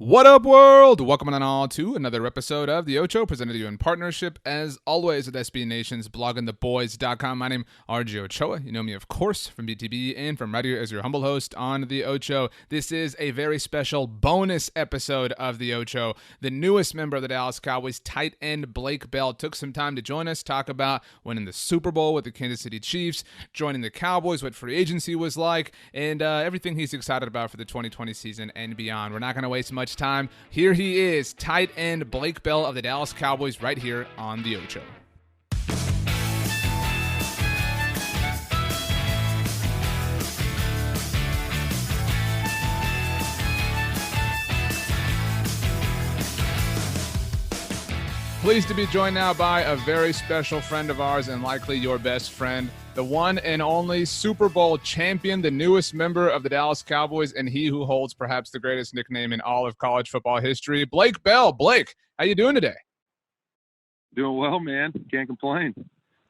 What up, world? Welcome on all to another episode of The Ocho, presented to you in partnership, as always, with SB Nation's bloggingtheboys.com. My name is RJ Ochoa. You know me, of course, from BTB and from right here as your humble host on The Ocho. This is a very special bonus episode of The Ocho. The newest member of the Dallas Cowboys, tight end Blake Bell, took some time to join us, talk about winning the Super Bowl with the Kansas City Chiefs, joining the Cowboys, what free agency was like, and everything he's excited about for the 2020 season and beyond. We're not going to waste much time. Here he is, tight end Blake Bell of the Dallas Cowboys, right here on The Ocho. Pleased to be joined now by a very special friend of ours and likely your best friend, the one and only Super Bowl champion, the newest member of the Dallas Cowboys, and he who holds perhaps the greatest nickname in all of college football history, Blake Bell. Blake, how you doing today? Doing well, man. Can't complain.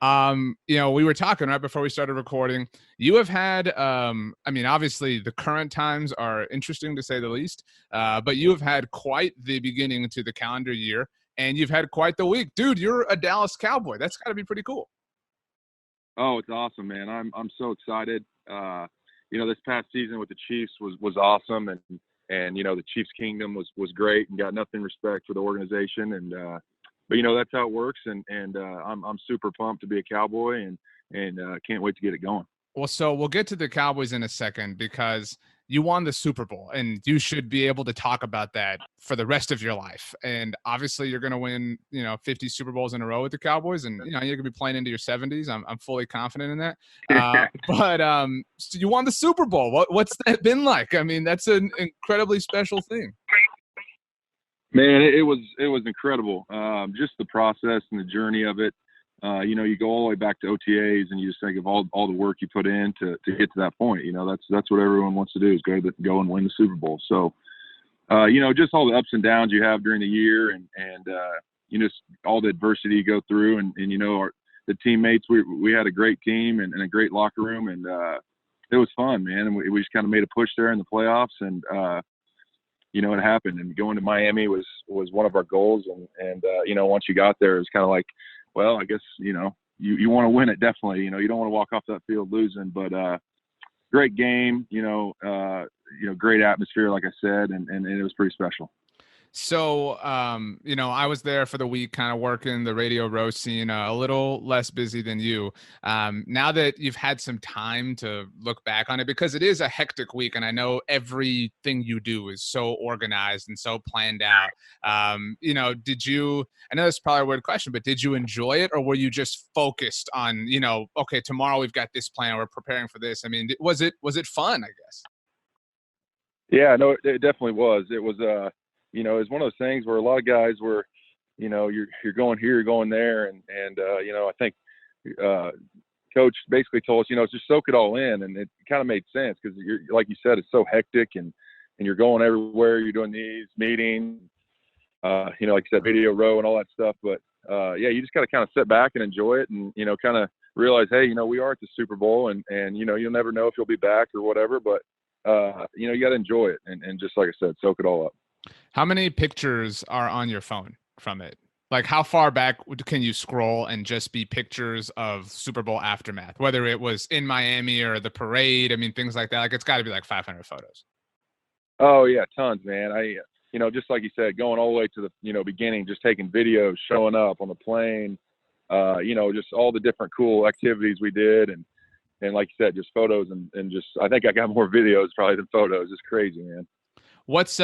We were talking right before we started recording. You have had, obviously the current times are interesting to say the least, but you have had quite the beginning to the calendar year. And you've had quite the week. Dude, you're a Dallas Cowboy. That's got to be pretty cool. Oh, it's awesome, man. I'm so excited. This past season with the Chiefs was awesome, and the Chiefs kingdom was great, and got nothing respect for the organization, but that's how it works, and I'm super pumped to be a Cowboy, and can't wait to get it going. Well, so we'll get to the Cowboys in a second because you won the Super Bowl, and you should be able to talk about that for the rest of your life. And obviously, you're going to win, 50 Super Bowls in a row with the Cowboys, and you're going to be playing into your 70s. I'm fully confident in that. So you won the Super Bowl. What's that been like? I mean, that's an incredibly special thing. Man, it was incredible. Just the process and the journey of it. You go all the way back to OTAs, and you just think of all the work you put in to get to that point. That's what everyone wants to do, is go and win the Super Bowl. So, just all the ups and downs you have during the year, and just all the adversity you go through, and the teammates. We had a great team and a great locker room, and it was fun, man. And we just kind of made a push there in the playoffs, and it happened. And going to Miami was one of our goals, and once you got there, it was kind of like, well, I guess, you want to win it, definitely. You don't want to walk off that field losing, but great game, great atmosphere, like I said, and it was pretty special. So, I was there for the week, kind of working the radio row scene, a little less busy than you. Now that you've had some time to look back on it, because it is a hectic week, and I know everything you do is so organized and so planned out. I know that's probably a weird question, but did you enjoy it, or were you just focused on, okay, tomorrow we've got this plan, we're preparing for this? I mean, was it fun, I guess? Yeah, no, it definitely was. It was, it's one of those things where a lot of guys were, you're going here, you're going there. And I think coach basically told us, just soak it all in. And it kind of made sense because like you said, it's so hectic and you're going everywhere. You're doing these meetings, like you said, video row and all that stuff. But you just got to kind of sit back and enjoy it and, kind of realize, hey, we are at the Super Bowl and you'll never know if you'll be back or whatever. But, you got to enjoy it. And just like I said, soak it all up. How many pictures are on your phone from it? Like, how far back can you scroll and just be pictures of Super Bowl aftermath, whether it was in Miami or the parade? I mean, things like that. Like, it's got to be like 500 photos. Oh, yeah, tons, man. Just like you said, going all the way to the, beginning, just taking videos, showing up on the plane, just all the different cool activities we did. And like you said, just photos and just, I think I got more videos probably than photos. It's crazy, man. What's,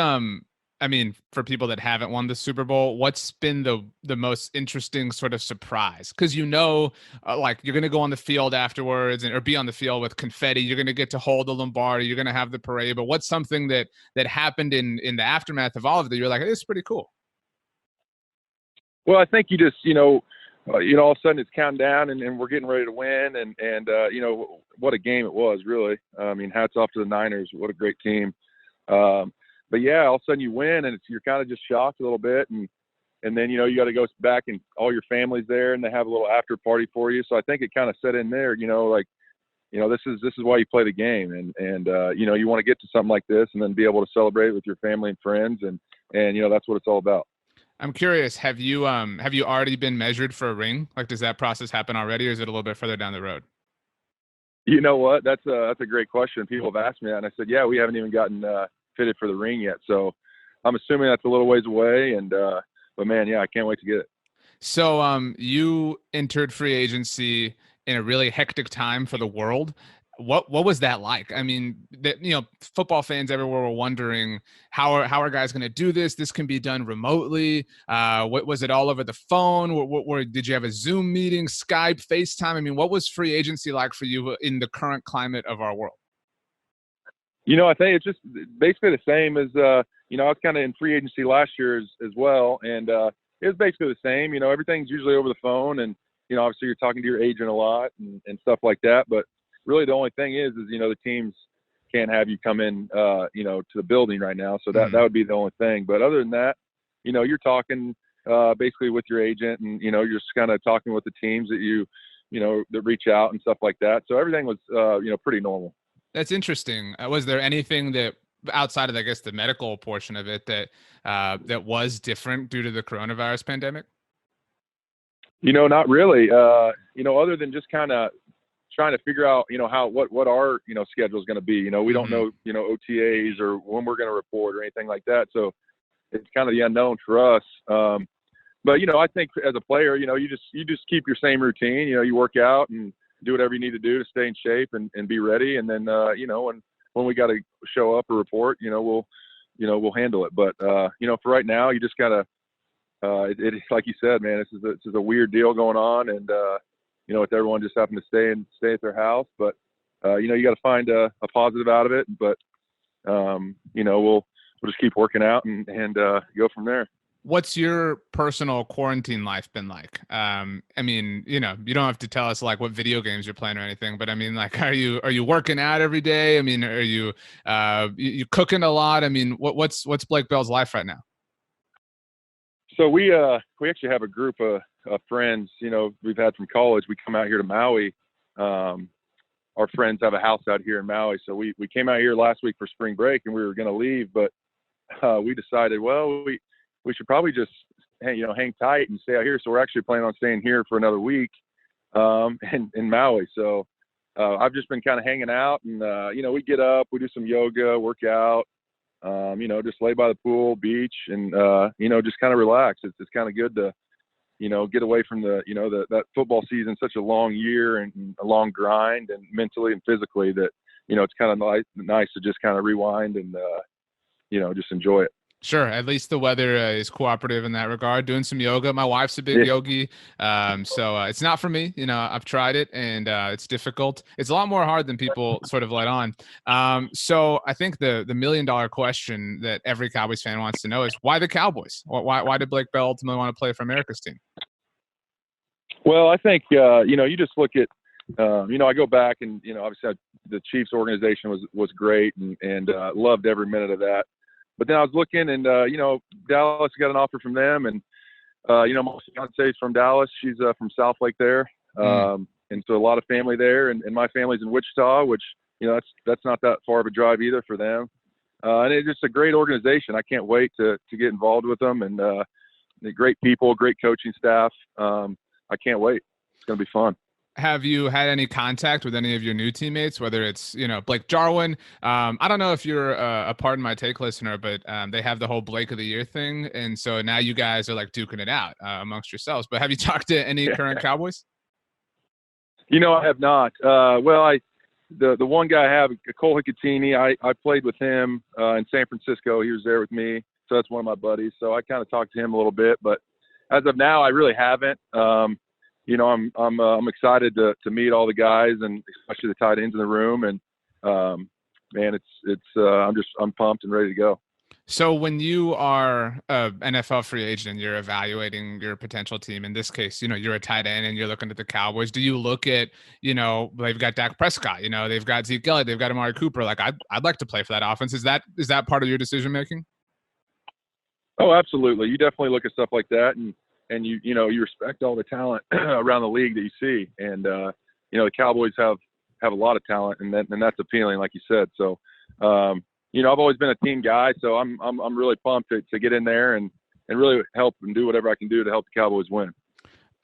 for people that haven't won the Super Bowl, what's been the most interesting sort of surprise? Because you're going to go on the field afterwards or be on the field with confetti. You're going to get to hold the Lombardi. You're going to have the parade. But what's something that happened in the aftermath of all of it? You're like, hey, this is pretty cool. Well, I think you just, all of a sudden it's counting down and we're getting ready to win. And what a game it was, really. Hats off to the Niners. What a great team. But yeah, all of a sudden you win and you're kind of just shocked a little bit. And then, you got to go back and all your family's there and they have a little after party for you. So I think it kind of set in there, this is why you play the game, and you want to get to something like this and then be able to celebrate with your family and friends, and that's what it's all about. I'm curious, have you already been measured for a ring? Like, does that process happen already, or is it a little bit further down the road? You know what? That's a great question. People have asked me that, and I said, yeah, we haven't even gotten fitted for the ring yet. So I'm assuming that's a little ways away, but man, yeah, I can't wait to get it. So you entered free agency in a really hectic time for the world. What was that like? I mean, football fans everywhere were wondering how are guys going to do this? This can be done remotely. What was it all over the phone? Did you have a Zoom meeting, Skype, FaceTime? I mean, what was free agency like for you in the current climate of our world? I think it's just basically the same as I was kind of in free agency last year as well, and it was basically the same. Everything's usually over the phone, and obviously you're talking to your agent a lot and stuff like that, but really the only thing is the teams can't have you come in to the building right now, so that would be the only thing. But other than that, you're talking basically with your agent, and you're just kind of talking with the teams that that reach out and stuff like that. So everything was pretty normal. That's interesting. Was there anything that outside of, I guess, the medical portion of it that was different due to the coronavirus pandemic? Not really. Other than just kind of trying to figure out, what our, schedule is going to be. We don't know, OTAs or when we're going to report or anything like that. So it's kind of the unknown for us. But, I think as a player, you just keep your same routine. You work out and do whatever you need to do to stay in shape and be ready. And then, when we got to show up or report, we'll handle it. But, for right now, you just got to, it's like you said, man, this is a weird deal going on. And, with everyone just having to stay at their house, but you got to find a positive out of it. But we'll just keep working out and go from there. What's your personal quarantine life been like? I mean, you don't have to tell us like what video games you're playing or anything, but I mean, like, are you working out every day? I mean, are you cooking a lot? I mean, what's Blake Bell's life right now? So we actually have a group of friends, we've had from college. We come out here to Maui. Our friends have a house out here in Maui. So we came out here last week for spring break, and we were going to leave, but we decided, well, we should probably just hang tight and stay out here. So we're actually planning on staying here for another week in Maui. So I've just been kind of hanging out, and we get up, we do some yoga, work out, just lay by the pool, beach, and just kind of relax. It's kind of good to get away from that football season, such a long year and a long grind, and mentally and physically, that it's kind of nice to just kind of rewind and just enjoy it. Sure. At least the weather is cooperative in that regard. Doing some yoga. My wife's a big yogi. So it's not for me. I've tried it, and it's difficult. It's a lot more hard than people sort of let on. So I think the $1 million question that every Cowboys fan wants to know is, why the Cowboys? Why did Blake Bell ultimately want to play for America's team? Well, I think, you just look at, I go back and, obviously the Chiefs organization was great and loved every minute of that. But then I was looking, and Dallas got an offer from them, and my fiance's from Dallas. She's from Southlake there, and so a lot of family there, and my family's in Wichita, which that's not that far of a drive either for them. And it's just a great organization. I can't wait to get involved with them, and they're great people, great coaching staff. I can't wait. It's going to be fun. Have you had any contact with any of your new teammates, whether it's, Blake Jarwin? I don't know if you're a Pardon My Take listener, but they have the whole Blake of the Year thing. And so now you guys are like duking it out amongst yourselves. But have you talked to any current Cowboys? I have not. Well, the one guy I have, Cole Hicatini, I played with him in San Francisco. He was there with me. So that's one of my buddies. So I kind of talked to him a little bit. But as of now, I really haven't. I'm excited to meet all the guys, and especially the tight ends in the room. And man, I'm pumped and ready to go. So when you are an NFL free agent and you're evaluating your potential team, in this case, you're a tight end and you're looking at the Cowboys, do you look at, they've got Dak Prescott, they've got Zeke Elliott, they've got Amari Cooper. Like I'd like to play for that offense. Is that part of your decision making? Oh, absolutely. You definitely look at stuff like that, and you respect all the talent around the league that you see. And, the Cowboys have have a lot of talent, and that's appealing, like you said. So, you know, I've always been a team guy, so I'm really pumped to get in there and really help and do whatever I can do to help the Cowboys win.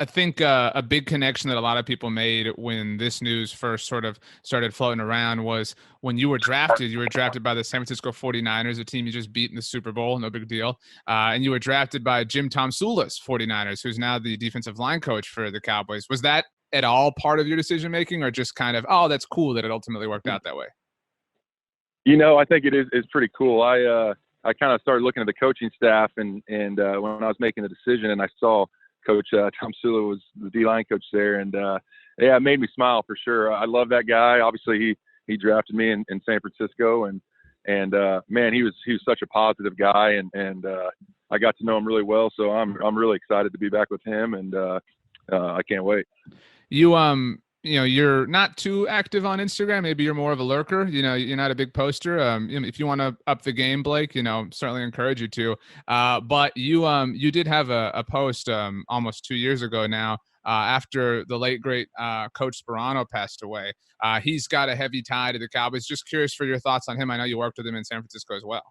I think a big connection that a lot of people made when this news first sort of started floating around was when you were drafted. You were drafted by the San Francisco 49ers, a team you just beat in the Super Bowl, no big deal. And you were drafted by Jim Tomsula's 49ers, who's now the defensive line coach for the Cowboys. Was that at all part of your decision making, or just kind of, oh, that's cool that it ultimately worked out that way? You know, I think it is pretty cool. I kind of started looking at the coaching staff, and when I was making the decision, and I saw Coach Tomsula was the D-line coach there, and yeah, it made me smile for sure. I love that guy. Obviously, he drafted me in San Francisco, and man, he was such a positive guy, and I got to know him really well. So I'm really excited to be back with him, and I can't wait. You know, you're not too active on Instagram. Maybe you're more of a lurker. You know, you're not a big poster. You know, if you want to up the game, Blake, you know, certainly encourage you to. But you did have a post almost 2 years ago now, after the late great Coach Sparano passed away. He's got a heavy tie to the Cowboys. Just curious for your thoughts on him. I know you worked with him in San Francisco as well.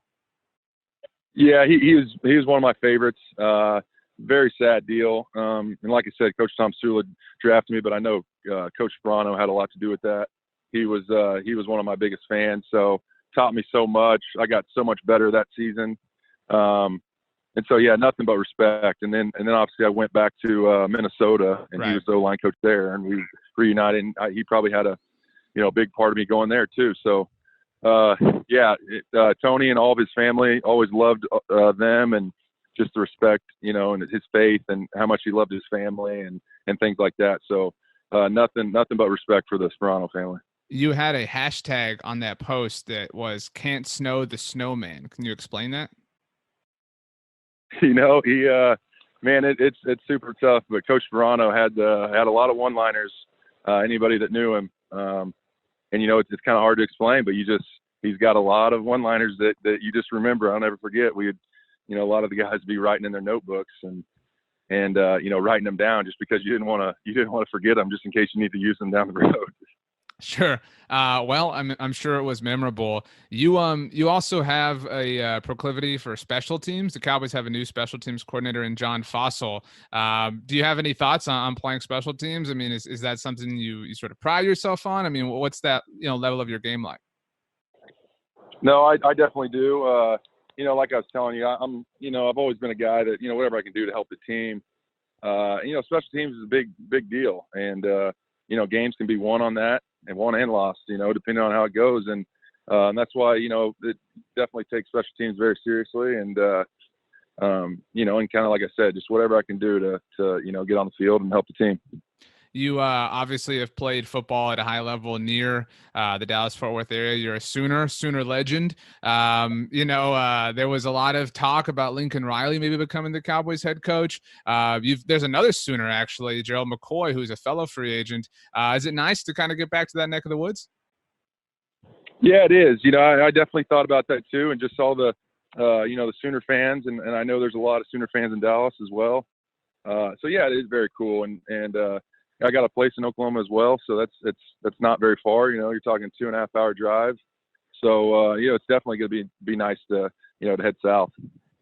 Yeah, he was one of my favorites. Very sad deal. And like I said, Coach Tomsula drafted me, but I know Coach Sparano had a lot to do with that. He was one of my biggest fans, so taught me so much. I got so much better that season. And so, yeah, nothing but respect. And then obviously I went back to Minnesota, and Right. He was the O-line coach there, and we reunited. And he probably had a big part of me going there too. So, Tony and all of his family, always loved them, and just the respect, you know, and his faith and how much he loved his family and things like that. So nothing but respect for the Sparano family. You had a hashtag on that post that was "Can't Snow the Snowman." Can you explain that? You know, it's super tough, but Coach Sparano had a lot of one-liners. Anybody that knew him, and you know, it's kind of hard to explain, but he's got a lot of one-liners that you just remember. I'll never forget. You know, a lot of the guys be writing in their notebooks and you know, writing them down just because you didn't want to forget them, just in case you need to use them down the road. Sure. Well, I'm sure it was memorable. You also have a proclivity for special teams. The Cowboys have a new special teams coordinator in John Fossil. Do you have any thoughts on playing special teams? I mean, is that something you sort of pride yourself on? I mean, what's that, you know, level of your game like? No, I definitely do. You know, like I was telling you, I've always been a guy that, you know, whatever I can do to help the team. You know, special teams is a big deal, and you know, games can be won on that, and won and lost, you know, depending on how it goes, and that's why, you know, it definitely takes special teams very seriously, and you know, and kind of like I said, just whatever I can do to you know, get on the field and help the team. You obviously have played football at a high level near the Dallas-Fort Worth area. You're a Sooner legend. You know, there was a lot of talk about Lincoln Riley maybe becoming the Cowboys head coach. There's another Sooner, actually, Gerald McCoy, who's a fellow free agent. Is it nice to kind of get back to that neck of the woods? Yeah, it is. You know, I definitely thought about that too, and just saw the you know, the Sooner fans, and I know there's a lot of Sooner fans in Dallas as well. So yeah, it is very cool, and I got a place in Oklahoma as well, so that's not very far. You know, you're talking 2.5 hour drive. So you know, it's definitely going to be nice to, you know, to head south.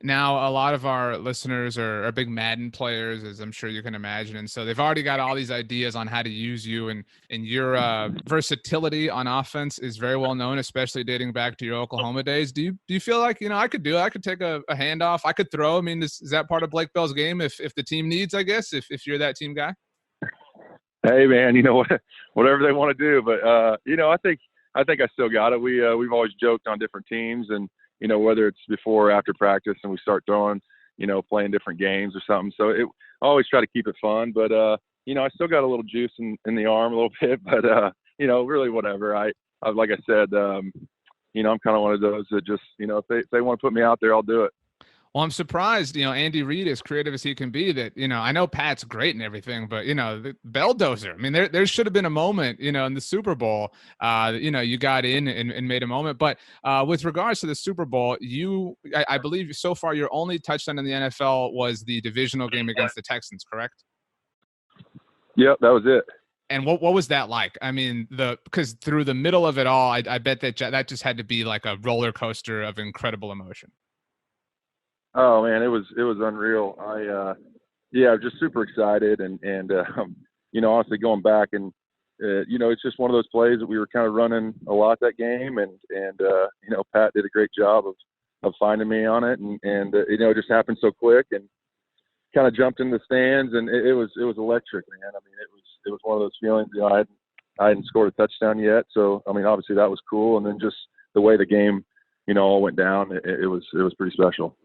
Now, a lot of our listeners are big Madden players, as I'm sure you can imagine, and so they've already got all these ideas on how to use you, and your versatility on offense is very well known, especially dating back to your Oklahoma days. Do you feel like, you know, I could do it? I could take a handoff. I could throw. I mean, is that part of Blake Bell's game? If the team needs, I guess, if you're that team guy. Hey man, you know, whatever they want to do, but you know, I think I still got it. We've always joked on different teams, and you know, whether it's before or after practice, and we start throwing, you know, playing different games or something. So I always try to keep it fun, but you know, I still got a little juice in the arm a little bit, but you know, really whatever. I like I said, you know, I'm kind of one of those that just, you know, if they want to put me out there, I'll do it. Well, I'm surprised, you know, Andy Reid, as creative as he can be, that, you know, I know Pat's great and everything, but, you know, the Belldozer, I mean, there should have been a moment, you know, in the Super Bowl, you know, you got in and made a moment. But with regards to the Super Bowl, I believe so far your only touchdown in the NFL was the divisional game against the Texans, correct? Yep, that was it. And what was that like? I mean, because through the middle of it all, I bet that just had to be like a roller coaster of incredible emotion. Oh man, it was unreal. Yeah, I was just super excited, and honestly, going back and it's just one of those plays that we were kind of running a lot that game, and Pat did a great job of finding me on it, and it just happened so quick, and kind of jumped in the stands, and it was electric, man. I mean, it was one of those feelings. I hadn't scored a touchdown yet, so I mean, obviously that was cool, and then just the way the game, all went down, it was pretty special.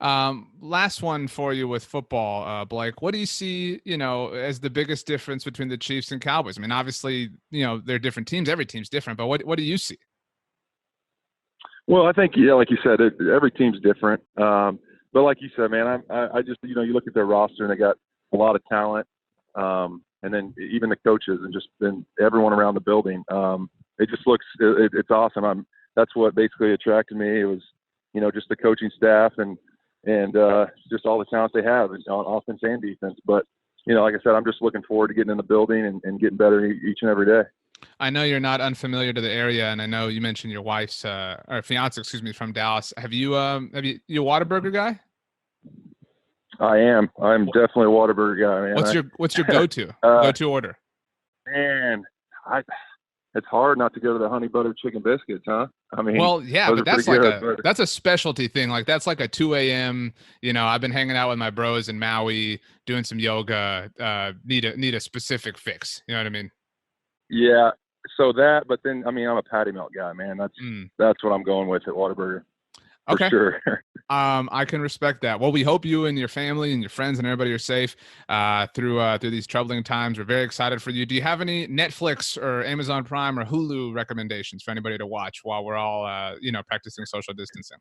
Last one for you with football, Blake. What do you see, as the biggest difference between the Chiefs and Cowboys? I mean, obviously, they're different teams. Every team's different, but what do you see? Well, I think, yeah, like you said, every team's different. But like you said, man, I just, you look at their roster and they got a lot of talent. And then even the coaches and just then everyone around the building. It just looks, it's awesome. That's what basically attracted me. It was, just the coaching staff and just all the talent they have on offense and defense. But, like I said, I'm just looking forward to getting in the building and getting better each and every day. I know you're not unfamiliar to the area, and I know you mentioned your wife's or fiance, excuse me, from Dallas. You a Whataburger guy? I am. I'm definitely a Whataburger guy, man. What's your go-to order? Man, it's hard not to go to the honey butter chicken biscuits, huh? I mean, well, yeah, but that's a specialty thing. Like that's like a 2 a.m. I've been hanging out with my bros in Maui, doing some yoga. Need a specific fix. You know what I mean? Yeah. So that, but then I mean, I'm a patty melt guy, man. That's what I'm going with at Whataburger. For sure. I can respect that. Well, we hope you and your family and your friends and everybody are safe through these troubling times. We're very excited for you. Do you have any Netflix or Amazon Prime or Hulu recommendations for anybody to watch while we're all, practicing social distancing?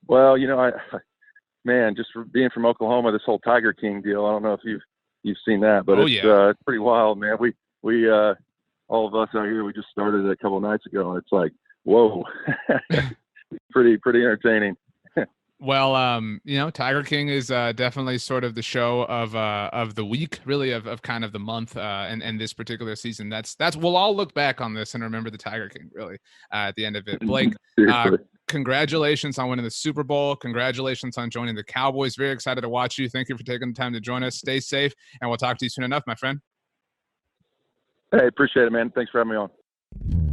Well, just for being from Oklahoma, this whole Tiger King deal. I don't know if you've seen that, but it's pretty wild, man. We all of us out here, we just started it a couple of nights ago, and it's like, whoa. pretty entertaining. Well, Tiger King is definitely sort of the show of the week, really of kind of the month, and this particular season. That's we'll all look back on this and remember the Tiger King really at the end of it. Blake, congratulations on winning the Super Bowl. Congratulations on joining the Cowboys. Very excited to watch you. Thank you for taking the time to join us. Stay safe, and we'll talk to you soon enough, my friend. Hey, appreciate it, man. Thanks for having me on.